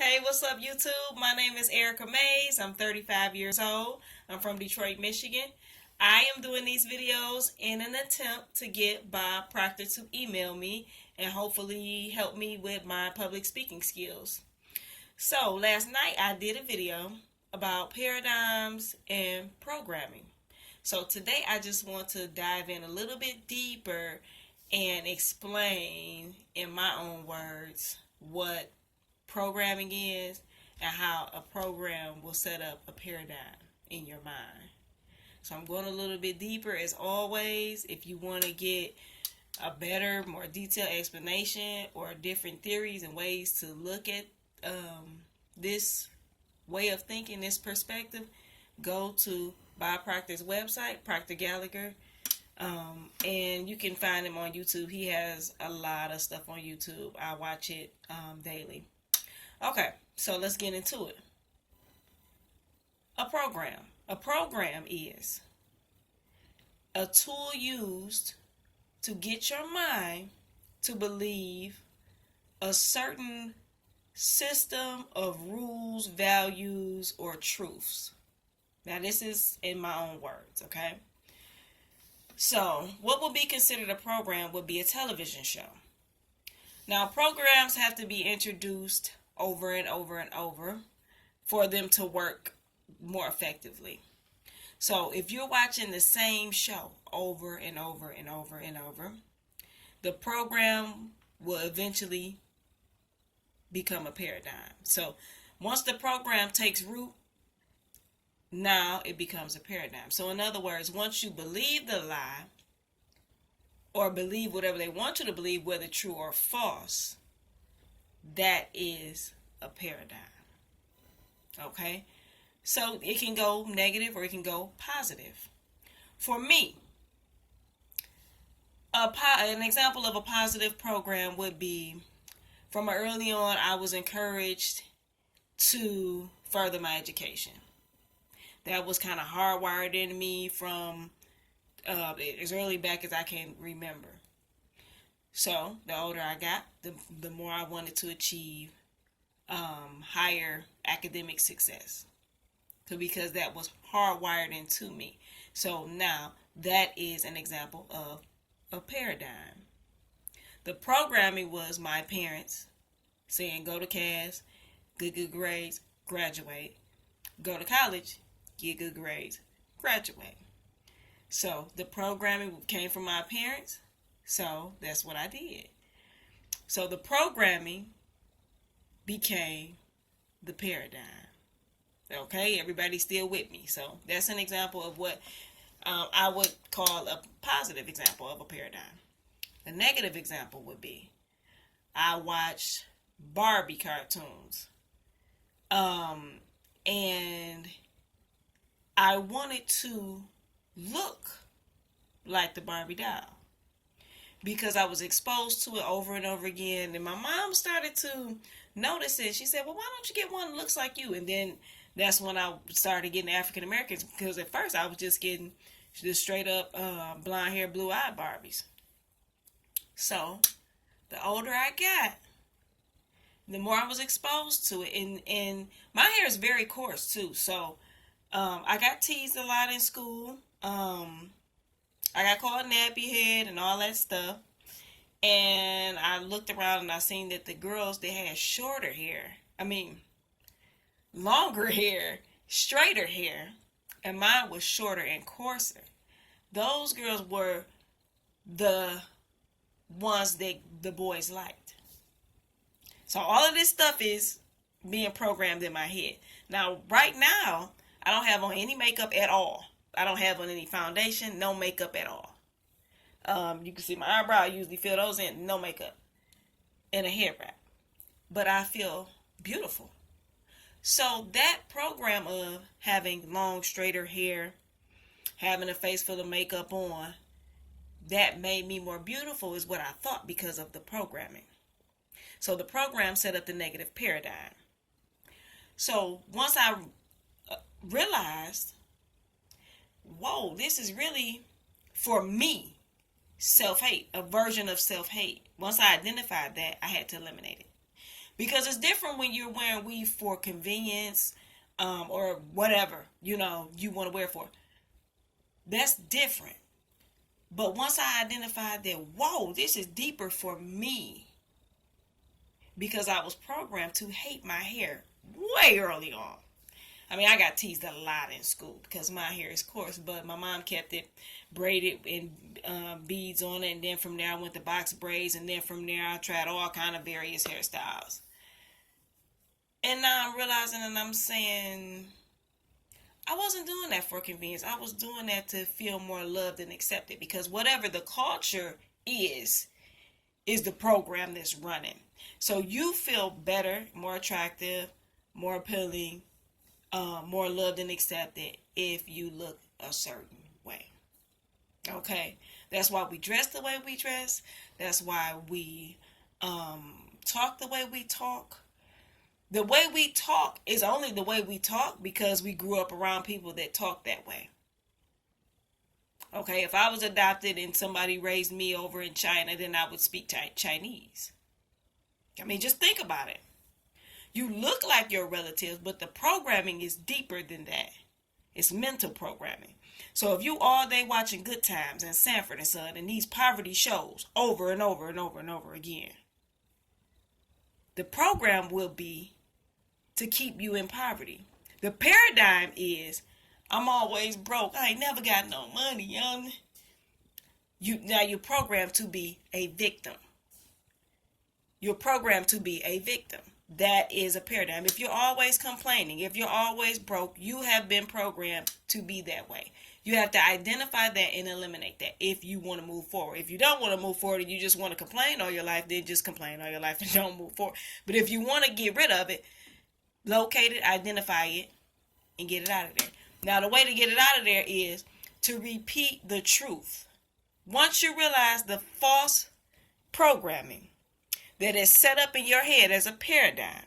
Hey, what's up, YouTube? My name is Erica Mays. I'm 35 years old. I'm from Detroit, Michigan. I am doing these videos in an attempt to get Bob Proctor to email me and hopefully help me with my public speaking skills. So, last night I did a video about paradigms and programming. So, today I just want to dive in a little bit deeper and explain in my own words what programming is and how a program will set up a paradigm in your mind. So I'm going a little bit deeper as always. If you want to get a better, more detailed explanation or different theories and ways to look at this way of thinking, this perspective, go to Bob Proctor's website, Proctor Gallagher, and you can find him on YouTube. He has a lot of stuff on YouTube. I watch it daily. Okay, so let's get into it. A program. A program is a tool used to get your mind to believe a certain system of rules, values, or truths. Now, this is in my own words, okay? So, what would be considered a program would be a television show. Now, programs have to be introduced over and over and over for them to work more effectively. So if you're watching the same show over and over and over and over, the program will eventually become a paradigm. So once the program takes root, now it becomes a paradigm. So in other words, once you believe the lie or believe whatever they want you to believe, whether true or false, that is a paradigm. Okay? So it can go negative or it can go positive. For me, an example of a positive program would be from early on, I was encouraged to further my education. That was kind of hardwired in me from as early back as I can remember. So the older I got, the more I wanted to achieve higher academic success, because that was hardwired into me. So now that is an example of a paradigm. The programming was my parents saying, go to CAS, get good grades, graduate. Go to college, get good grades, graduate. So the programming came from my parents. So that's what I did. So the programming became the paradigm. Okay, everybody's still with me. So that's an example of what I would call a positive example of a paradigm. The negative example would be I watched Barbie cartoons. And I wanted to look like the Barbie doll, because I was exposed to it over and over again. And my mom started to notice it. She said, well, why don't you get one that looks like you? And then that's when I started getting African Americans, because at first I was just getting the straight up blonde hair, blue eyed Barbies. So the older I got, the more I was exposed to it. And my hair is very coarse too. So I got teased a lot in school. I got called nappy head and all that stuff. And I looked around and I seen that the girls, they had shorter hair. I mean, longer hair, straighter hair. And mine was shorter and coarser. Those girls were the ones that the boys liked. So all of this stuff is being programmed in my head. Now, right now, I don't have on any makeup at all. I don't have on any foundation, no makeup at all. You can see my eyebrow, I usually fill those in, no makeup, and a hair wrap. But I feel beautiful. So that program of having long, straighter hair, having a face full of makeup on, that made me more beautiful is what I thought because of the programming. So the program set up the negative paradigm. So once I realized, whoa, this is really, for me, self-hate, a version of self-hate. Once I identified that, I had to eliminate it. Because it's different when you're wearing weave for convenience, or whatever, you want to wear for. That's different. But once I identified that, whoa, this is deeper for me, because I was programmed to hate my hair way early on. I mean, I got teased a lot in school because my hair is coarse, but my mom kept it braided and beads on it. And then from there, I went to box braids. And then from there, I tried all kind of various hairstyles. And now I'm realizing, and I'm saying, I wasn't doing that for convenience. I was doing that to feel more loved and accepted, because whatever the culture is the program that's running. So you feel better, more attractive, more appealing, more loved and accepted if you look a certain way. Okay? That's why we dress the way we dress. That's why we talk the way we talk. The way we talk is only the way we talk because we grew up around people that talk that way. Okay, if I was adopted and somebody raised me over in China, then I would speak Chinese. I mean, just think about it. You look like your relatives, but the programming is deeper than that. It's mental programming. So if you all day watching Good Times and Sanford and Son and these poverty shows over and over and over and over again, the program will be to keep you in poverty. The paradigm is, I'm always broke. I ain't never got no money, young. Now you're programmed to be a victim. You're programmed to be a victim. That is a paradigm. If you're always complaining, if you're always broke, you have been programmed to be that way. You have to identify that and eliminate that if you want to move forward. If you don't want to move forward and you just want to complain all your life, then just complain all your life and don't move forward. But if you want to get rid of it, locate it, identify it, and get it out of there. Now, the way to get it out of there is to repeat the truth. Once you realize the false programming that is set up in your head as a paradigm,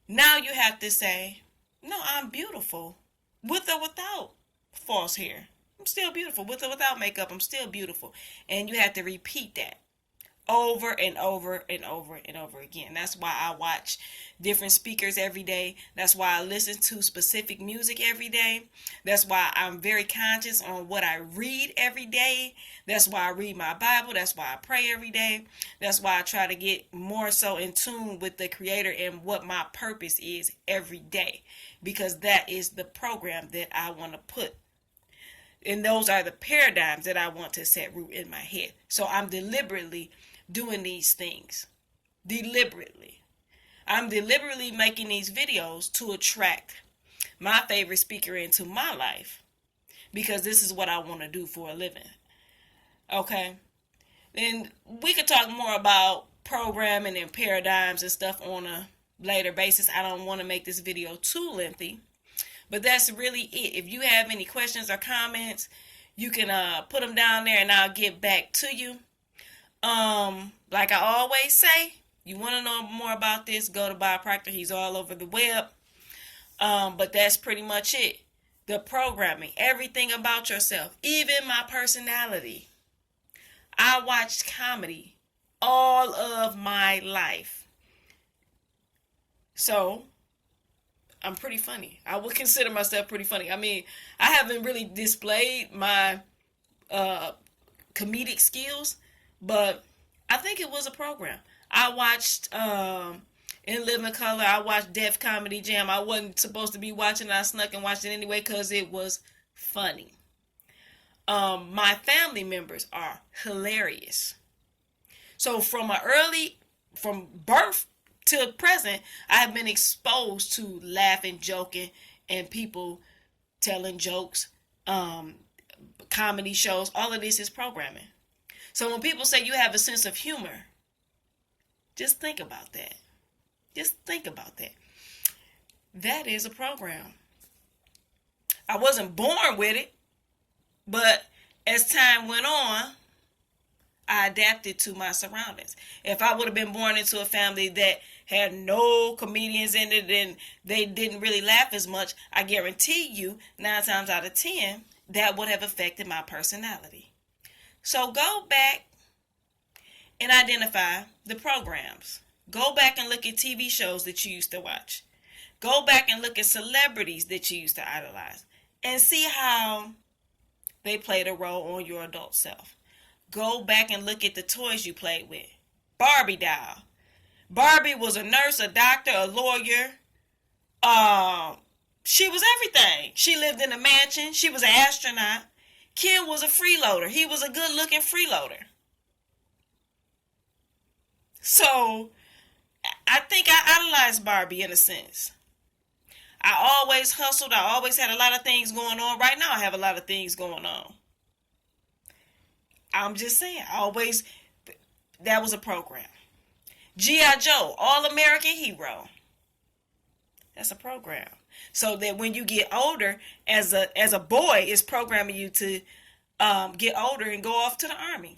now you have to say, no, I'm beautiful with or without false hair. I'm still beautiful. With or without makeup, I'm still beautiful. And you have to repeat that over and over and over and over again. That's why I watch different speakers every day. That's why I listen to specific music every day. That's why I'm very conscious on what I read every day. That's why I read my Bible. That's why I pray every day. That's why I try to get more so in tune with the Creator and what my purpose is every day, because that is the program that I want to put. And those are the paradigms that I want to set root in my head. So I'm deliberately doing these things. Deliberately. I'm deliberately making these videos to attract my favorite speaker into my life, because this is what I want to do for a living. Okay? Then we could talk more about programming and paradigms and stuff on a later basis. I don't want to make this video too lengthy, but that's really it. If you have any questions or comments, you can put them down there and I'll get back to you. Like I always say, you want to know more about this, go to Bob Proctor. He's all over the web. But that's pretty much it. The programming, everything about yourself, even my personality. I watched comedy all of my life. So I'm pretty funny. I would consider myself pretty funny. I mean, I haven't really displayed my comedic skills, but I think it was a program. I watched In Living Color. I watched Def Comedy Jam. I wasn't supposed to be watching it. I snuck and watched it anyway because it was funny. My family members are hilarious. So from birth to present, I have been exposed to laughing, joking, and people telling jokes, comedy shows. All of this is programming. So when people say you have a sense of humor, just think about that. Just think about that. That is a program. I wasn't born with it, but as time went on, I adapted to my surroundings. If I would have been born into a family that had no comedians in it and they didn't really laugh as much, I guarantee you 9 times out of 10, that would have affected my personality. So go back and identify the programs. Go back and look at TV shows that you used to watch. Go back and look at celebrities that you used to idolize and see how they played a role on your adult self. Go back and look at the toys you played with. Barbie doll. Barbie was a nurse, a doctor, a lawyer. She was everything. She lived in a mansion. She was an astronaut. Ken was a freeloader. He was a good-looking freeloader. So, I think I idolized Barbie in a sense. I always hustled. I always had a lot of things going on. Right now, I have a lot of things going on. I'm just saying, that was a program. G.I. Joe, All-American Hero. That's a program. So that when you get older, as a boy, it's programming you to get older and go off to the army.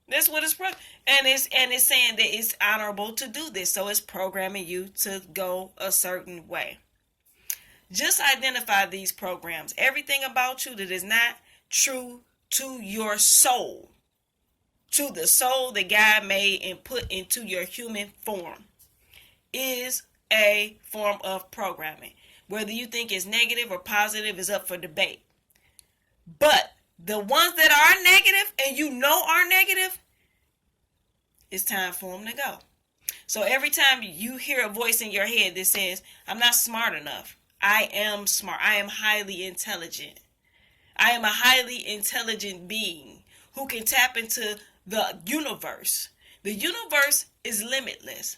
That's what it's and it's saying that it's honorable to do this. So it's programming you to go a certain way. Just identify these programs. Everything about you that is not true to your soul, to the soul that God made and put into your human form, is a form of programming. Whether you think it's negative or positive is up for debate. But the ones that are negative and you know are negative, it's time for them to go. So every time you hear a voice in your head that says, I'm not smart enough. I am smart. I am highly intelligent. I am a highly intelligent being who can tap into the universe. The universe is limitless.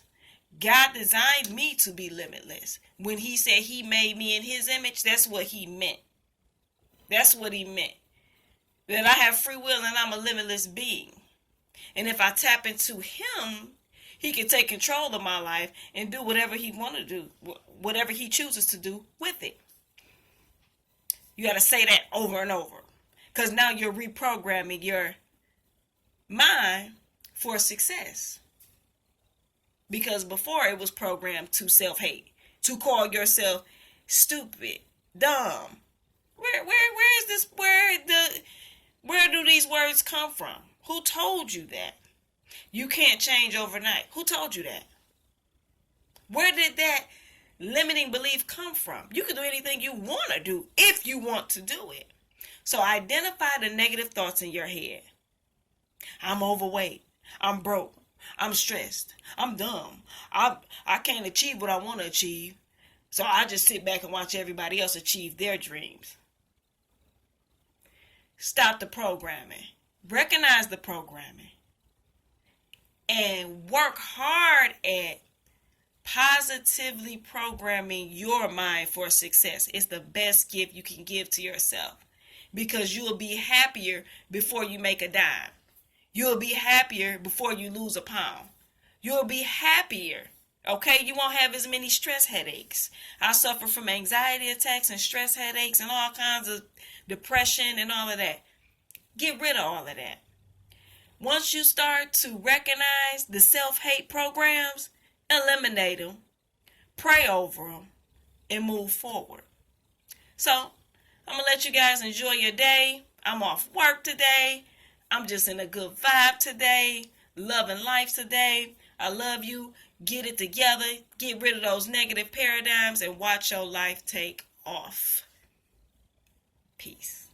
God designed me to be limitless. When he said he made me in his image, that's what he meant. That's what he meant. That I have free will and I'm a limitless being. And if I tap into him, he can take control of my life and do whatever he wants to do, whatever he chooses to do with it. You got to say that over and over. Because now you're reprogramming your mind for success. Because before it was programmed to self-hate, to call yourself stupid, dumb. Where is this? Where do these words come from? Who told you that? You can't change overnight. Who told you that? Where did that limiting belief come from? You can do anything you want to do if you want to do it. So identify the negative thoughts in your head. I'm overweight. I'm broke. I'm stressed. I'm dumb. I can't achieve what I want to achieve. So I just sit back and watch everybody else achieve their dreams. Stop the programming. Recognize the programming. And work hard at positively programming your mind for success. It's the best gift you can give to yourself. Because you will be happier before you make a dime. You'll be happier before you lose a pound. You'll be happier. Okay, you won't have as many stress headaches. I suffer from anxiety attacks and stress headaches and all kinds of depression and all of that. Get rid of all of that. Once you start to recognize the self-hate programs, eliminate them, pray over them, and move forward. So, I'm going to let you guys enjoy your day. I'm off work today. I'm just in a good vibe today. Loving life today. I love you. Get it together. Get rid of those negative paradigms and watch your life take off. Peace.